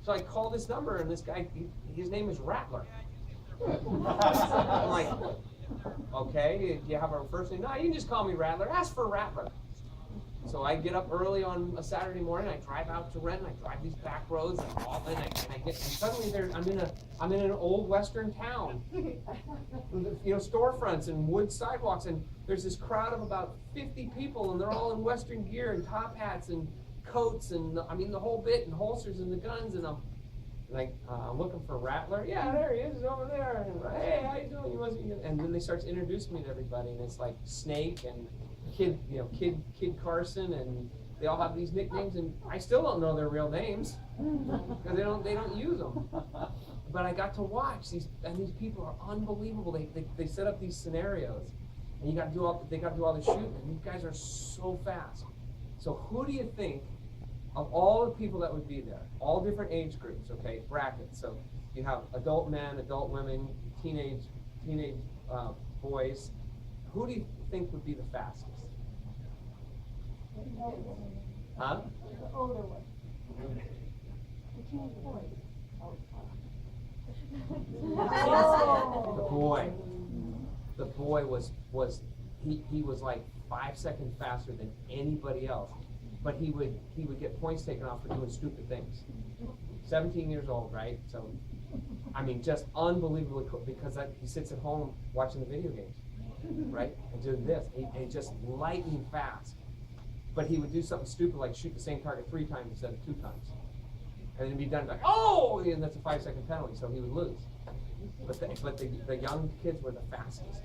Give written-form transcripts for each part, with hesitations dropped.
So I call this number, and this guy, his name is Rattler. I'm like, okay, do you have a first name? No, you can just call me Rattler. Ask for Rattler. So I get up early on a Saturday morning. I drive out to Renton. I drive these back roads, and suddenly I'm in an old western town. Storefronts and wood sidewalks, and there's this crowd of about 50 people, and they're all in western gear and top hats and coats, and the whole bit, and holsters and the guns, and I'm like, I'm looking for Rattler. Yeah, there he is, over there. And hey, how you doing? And then they start to introduce me to everybody, and it's like Snake and Kid Carson, and they all have these nicknames, and I still don't know their real names because they don't use them. But I got to watch these people are unbelievable. They set up these scenarios, and they got to do all the shooting, and these guys are so fast. So who do you think of all the people that would be there? All different age groups, okay, brackets. So you have adult men, adult women, teenage boys. Who do you think would be the fastest? Huh? The older one. The teenage boy. The boy was like 5 seconds faster than anybody else, but he would get points taken off for doing stupid things. 17 years old, right? So, just unbelievably cool, because he sits at home watching the video games, right? And doing this, and just lightning fast. But he would do something stupid like shoot the same target 3 times instead of 2 times. And then be done like, oh, and that's a 5-second penalty, so he would lose. But the young kids were the fastest.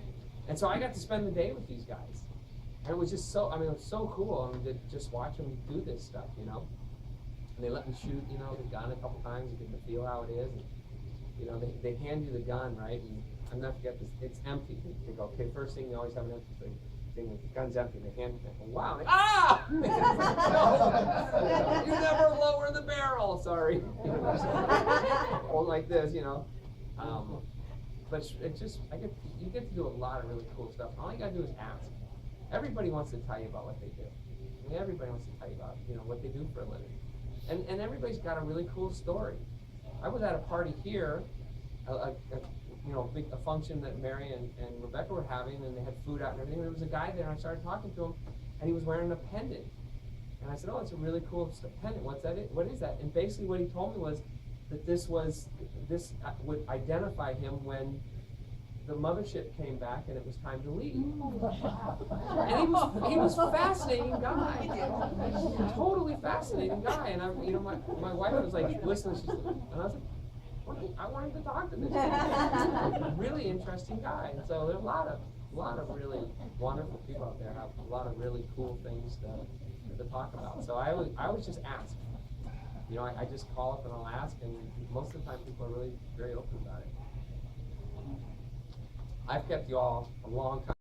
And so I got to spend the day with these guys. And it was just so, it was so cool, to just watch them do this stuff, And they let me shoot, the gun a couple times and get to feel how it is. And, they hand you the gun, right? And I'll never forget this, it's empty. They go, okay, first thing, you always have an empty thing. The gun's empty, they hand it, wow, they, ah! No, you never lower the barrel, sorry. Or like this, But it's just, you get to do a lot of really cool stuff. All you gotta do is ask. Everybody wants to tell you about what they do. Everybody wants to tell you about, what they do for a living. And everybody's got a really cool story. I was at a party here, a function that Mary and Rebecca were having, and they had food out and everything. There was a guy there, and I started talking to him, and he was wearing a pendant. And I said, oh, it's a really cool pendant. What is that? And basically what he told me was that this would identify him when the mothership came back and it was time to leave. And he was a fascinating guy. Totally fascinating guy. And my wife was like, listen, and I was like, I wanted to talk to this guy. Really interesting guy. And so there's a lot of really wonderful people out there have a lot of really cool things to talk about. So I always just ask. I just call up and I'll ask, and most of the time people are really very open about it. I've kept you all a long time.